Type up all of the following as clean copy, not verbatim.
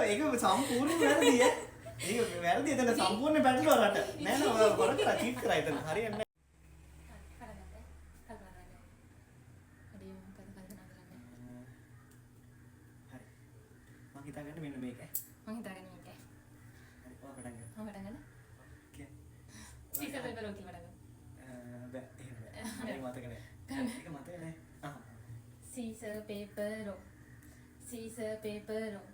ඒක සම්පූර්ණ වැරදි ඈ. ඒක වැරදි. එතන සම්පූර්ණ පැටලුවා රට. නෑ නෑ ඔය කරා චීට් කරා එතන. හරියන්නේ නෑ. හරි. මම හිතාගන්න මෙන්න මේක. මං හිතාගෙන මේකයි. හරි. ඔය පටන් ගන්න. මම පටන් ගන්න. ඕකේ. සීසර් පේපර් ඕකේ පටන් ගන්න. බෑ එහෙම බෑ. ඒක මතක නෑ. ඒක මතක නෑ. Caesar paper roll. Caesar paper roll.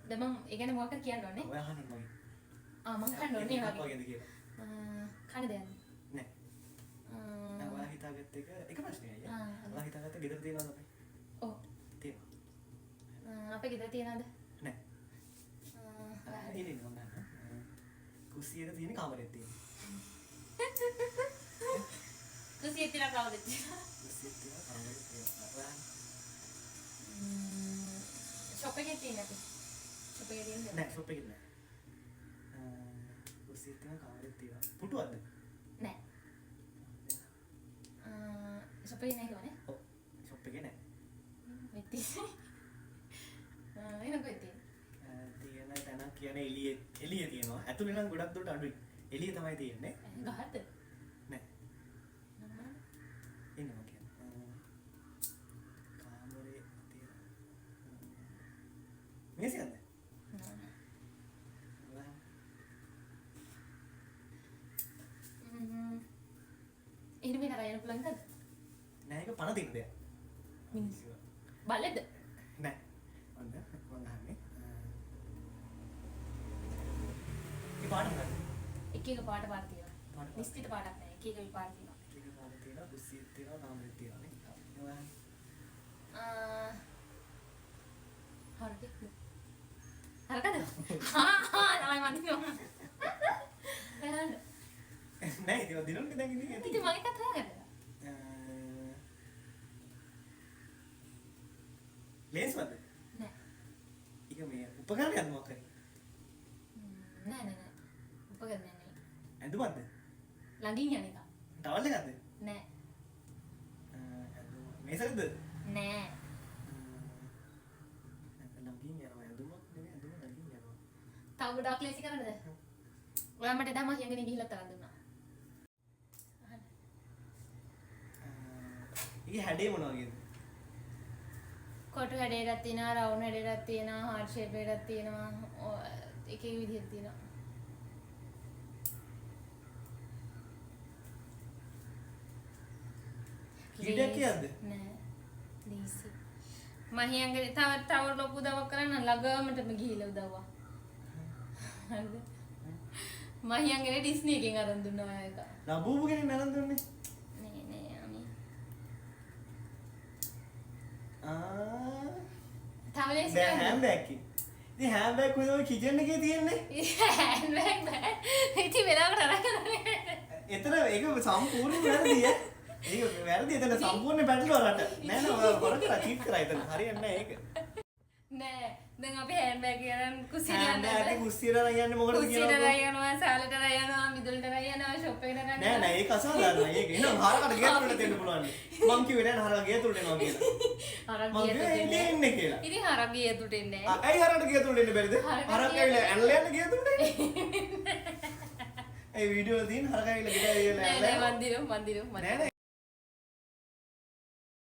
දැන් මම ඒ කියන්නේ මොකක්ද කියන්න ඕනේ? ඔය අහන්න මගේ. මම කන්න ඕනේ වගේ. වගේද කියලා. කන්න දෙයක් නෑ. ඔයා හිතාගත්ත එක ප්‍රශ්නයයි. ඔයා හිතාගත්ත ගෙදර තියනවද අපේ? ඔව්. තියෙනවා. අපේ ගෙදර තියනවද? නෑ. තියෙන්නේ නෑ. කුස්සියක තියෙන කාමරෙත් තියෙනවා. කුස්සියේ තියන කාමරෙත් තියෙනවා. කුස්සියේ තියෙන කාමරෙත් තියෙනවා. ෂොප් එකේ තියෙනද? ෂොප් එකේ තියෙනද? නෑ ෂොප් එකේ නෑ. කුස්සියේ තියෙන කාමරෙත් තියෙනවා. පුටුවක්ද? නෑ. ෂොප් එකේ නෑ කියන්නේ? ඔව්. ෂොප් එකේ නෑ. වෙති. එහෙනම් කොහෙද තියෙන්නේ? තියෙන තැන කියන්නේ එළියේ තියෙනවා. ඇතුලේ නම් ගොඩක් දුරට අඩුයි. එළියේ තමයි තියෙන්නේ. ගහද? නෑ. එනවා කියන්නේ. කාමරේ තියෙන. මේසයක්ද? එහෙනම් මේ කරා යන්න පුළුවන්ද? නෑ ඒක පණ තියෙන දෙයක්. මිනිස්සු. බල්ලෙක්ද? නෑ. ඔන්න මම අහන්නේ. ඒ පාඩම ගන්න. එක එක පාට තියෙනවා. පාට. නිශ්චිත පාටක් නෑ. එක එක පාට තියෙනවා. එක පාඩම තියෙනවා, කුස්සියක් තියෙනවා, කාමරෙත් තියෙනවා නේ. හරිද? හරකද? ළමයි මන්දිනවා. එහෙනම් නෑ ඒක දිනුන්නේ දැන් ඉන්නේ. ඉතින් මගේ කතාව ගන්න. ලේස්වද? නෑ. ඒක මේ උපකරණයක් මොකක් හරි? නෑ. උපකරණ නෑ. ඇඳුමක්ද? ළඟින් යන එක. ටවල් එකක්ද? නෑ. ඇඳුම මේසකද? නෑ. ළඟින් යනවා ඇඳුමක් නෙමෙයි ඇඳුම ළඟින් යනවා. තව ගොඩක් ලේසි කරන්නද? ඔයා මට දැම්මා කියගෙන ගිහිල්ලා තරන් දුන්නා. ඒක හැඩේ මොනවා වගේද? කොටු හැඩයකට තියෙනවා, රවුන්ඩ් හැඩයකට තියෙනවා, හાર્ට් ෂේප් එකකට තියෙනවා. එක එක විදිහට තියෙනවා. කීඩයක් කියද්ද? නෑ. ලීසි. මහියන්ගේ තව ලොකු උදව්වක් කරන්න ළඟමටම ගිහිල්ලා උදව්වා. හරිද? මහියන්ගේ ඩිස්නි එකෙන් අරන් දුන්නා ඒක. නබූබු කෙනෙක් නරන් දුන්නේ? නෑ අමි. තව ලේසි දැන් හෑම් බෑග් කි. ඉතින් හෑම් බෑග් කොහෙද ඔය කිචන් එකේ තියෙන්නේ? හෑන්ඩ් බෑග් බෑ. ඉතින් වෙලාවට අරගෙන එතන ඒක සම්පූර්ණ වැරදි ඈ. ඒක වැරදි. එතන සම්පූර්ණ පැටලුවා රට. නෑ නෑ ඔය කරා චීට් කරා එතන. හරියන්නේ නෑ ඒක. නෑ. දැන් අපි හෑන්ඩ් බෑග් එකෙන් කුස්සියට හෑම් බෑග් එක කුස්සියට අරන් යන්නේ මොකටද කුස්සියට කියලා. යනවා, සාලට යනවා, මිදුලට යනවා, ෂොප් එකට යනවා. නෑ නෑ ඒක අසාධාරණයි. ඒක එනවා හරකට ගේ තුලට දෙන්න පුළුවන්. මං කිව්වේ නෑ හරකට ගේ තුලට එනවා කියලා. හරක් මං ගිය කිව්වේ තුට එන්නේ කියලා. ඉතින් හරක් ගිය තුට එන්නේ නෑ. ඇයි හරකට ගේ තුලට එන්න බැරිද? හරකට හරක් ගිය ඇවිල්ලා ඇනලා යන්න ගේ තුලට එන්නේ. ඒ වීඩියෝ වල තියෙන හරක ඇවිල්ලා ගෙට ඇවිල්ලා නෑ නෑ මන්දිරම් නෑ නෑ